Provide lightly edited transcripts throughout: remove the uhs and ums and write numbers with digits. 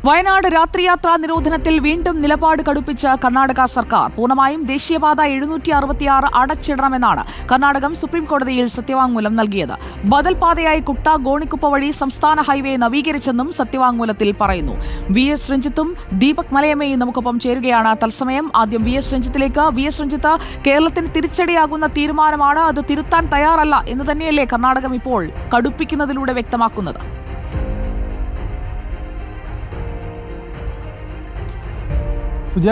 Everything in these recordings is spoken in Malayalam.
വയനാട് രാത്രിയാത്രാ നിരോധനത്തിൽ വീണ്ടും നിലപാട് കടുപ്പിച്ച കർണാടക സർക്കാർ. പൂർണ്ണമായും ദേശീയപാത 766 അടച്ചിടണമെന്നാണ് കർണാടകം സുപ്രീംകോടതിയിൽ സത്യവാങ്മൂലം നൽകിയത്. ബദൽ പാതയായി കുട്ട ഗോണിക്കുപ്പ വഴി സംസ്ഥാന ഹൈവേ നവീകരിച്ചെന്നും സത്യവാങ്മൂലത്തിൽ പറയുന്നു. VS രഞ്ജിത്തും ദീപക് മലയമ്മയും നമുക്കൊപ്പം ചേരുകയാണ് തത്സമയം. ആദ്യം VS രഞ്ജിത്തിലേക്ക്. VS രഞ്ജിത്ത്, കേരളത്തിന് തിരിച്ചടിയാകുന്ന തീരുമാനമാണ്, അത് തിരുത്താൻ തയ്യാറല്ല എന്ന് തന്നെയല്ലേ കർണാടകം ഇപ്പോൾ കടുപ്പിക്കുന്നതിലൂടെ വ്യക്തമാക്കുന്നത്?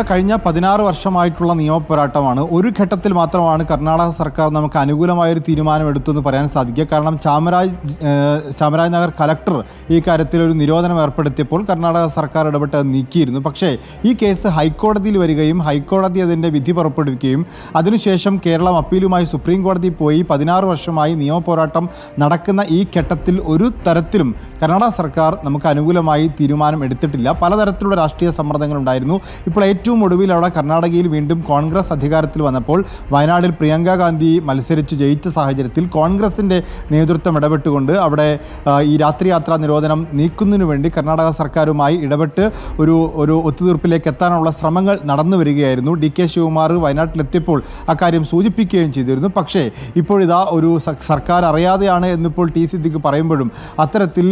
കഴിഞ്ഞ 16 വർഷമായിട്ടുള്ള നിയമപോരാട്ടമാണ്. ഒരു ഘട്ടത്തിൽ മാത്രമാണ് കർണാടക സർക്കാർ നമുക്ക് അനുകൂലമായൊരു തീരുമാനമെടുത്തെന്ന് പറയാൻ സാധിക്കുക. കാരണം ചാമരാജ് നഗർ കലക്ടർ ഈ കാര്യത്തിൽ ഒരു നിരോധനം ഏർപ്പെടുത്തിയപ്പോൾ കർണാടക സർക്കാർ ഇടപെട്ട് നീക്കിയിരുന്നു. പക്ഷേ ഈ കേസ് ഹൈക്കോടതിയിൽ വരികയും ഹൈക്കോടതി അതിൻ്റെ വിധി പുറപ്പെടുവിക്കുകയും അതിനുശേഷം കേരളം അപ്പീലുമായി സുപ്രീം കോടതിയിൽ പോയി 16 വർഷമായി നിയമപോരാട്ടം നടക്കുന്ന ഈ ഘട്ടത്തിൽ ഒരു തരത്തിലും കർണാടക സർക്കാർ നമുക്ക് അനുകൂലമായി തീരുമാനം എടുത്തിട്ടില്ല. പലതരത്തിലുള്ള രാഷ്ട്രീയ സമ്മർദ്ദങ്ങളുണ്ടായിരുന്നു. ഇപ്പോൾ ഏറ്റവും ഒടുവിൽ അവിടെ കർണാടകയിൽ വീണ്ടും കോൺഗ്രസ് അധികാരത്തിൽ വന്നപ്പോൾ വയനാടിൽ പ്രിയങ്ക ഗാന്ധി മത്സരിച്ച് ജയിച്ച സാഹചര്യത്തിൽ കോൺഗ്രസിൻ്റെ നേതൃത്വം ഇടപെട്ടുകൊണ്ട് അവിടെ ഈ രാത്രിയാത്രാ നിരോധനം നീക്കുന്നതിനു വേണ്ടി കർണാടക സർക്കാരുമായി ഇടപെട്ട് ഒരു ഒത്തുതീർപ്പിലേക്ക് എത്താനുള്ള ശ്രമങ്ങൾ നടന്നു വരികയായിരുന്നു. DK ശിവകുമാർ വയനാട്ടിലെത്തിയപ്പോൾ അക്കാര്യം സൂചിപ്പിക്കുകയും ചെയ്തിരുന്നു. പക്ഷേ ഇപ്പോഴിതാ ഒരു സർക്കാർ അറിയാതെയാണ് എന്നിപ്പോൾ T സിദ്ദിഖ് പറയുമ്പോഴും അത്തരത്തിൽ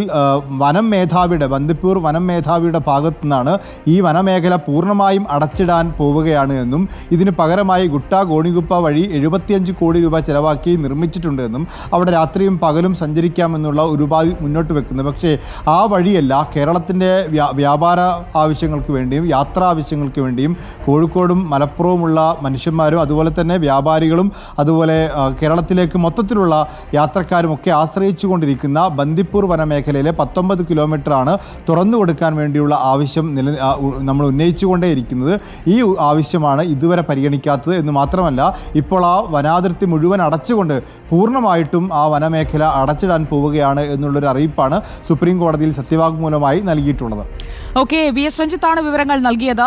വനം മേധാവിയുടെ ബന്ദിപ്പൂർ വനം മേധാവിയുടെ ഭാഗത്തു നിന്നാണ് ഈ വനമേഖല പൂർണ്ണമായും അടച്ചിടാൻ പോവുകയാണ് എന്നും ഇതിന് പകരമായി ഗുട്ട ഗോണികുപ്പ വഴി 75 കോടി രൂപ ചെലവാക്കി നിർമ്മിച്ചിട്ടുണ്ട് എന്നും അവിടെ രാത്രിയും പകലും സഞ്ചരിക്കാമെന്നുള്ള ഒരു ഉപാധി മുന്നോട്ട് വെക്കുന്നത്. പക്ഷേ ആ വഴിയല്ല കേരളത്തിൻ്റെ വ്യാപാര ആവശ്യങ്ങൾക്ക് വേണ്ടിയും യാത്രാ ആവശ്യങ്ങൾക്ക് വേണ്ടിയും കോഴിക്കോടും മലപ്പുറവുമുള്ള മനുഷ്യന്മാരും അതുപോലെ തന്നെ വ്യാപാരികളും അതുപോലെ കേരളത്തിലേക്ക് മൊത്തത്തിലുള്ള യാത്രക്കാരും ഒക്കെ ആശ്രയിച്ചു കൊണ്ടിരിക്കുന്ന ബന്ദിപ്പൂർ വനമേഖലയിലെ 19 കിലോമീറ്ററാണ് തുറന്നു കൊടുക്കാൻ വേണ്ടിയുള്ള ആവശ്യം നമ്മൾ ഉന്നയിച്ചുകൊണ്ടേയിരിക്കുന്നത്. ഈ ആവശ്യമാണ് ഇതുവരെ പരിഗണിക്കാത്തത് എന്ന് മാത്രമല്ല ഇപ്പോൾ ആ വനാതിർത്തി മുഴുവൻ അടച്ചുകൊണ്ട് പൂർണ്ണമായിട്ടും ആ വനമേഖല അടച്ചിടാൻ പോവുകയാണ് എന്നുള്ളൊരു അറിയിപ്പാണ് സുപ്രീം കോടതിയിൽ സത്യവാങ്മൂലമായി നൽകിയിട്ടുള്ളത്. VS രഞ്ജിത്താണ് വിവരങ്ങൾ നൽകിയത്.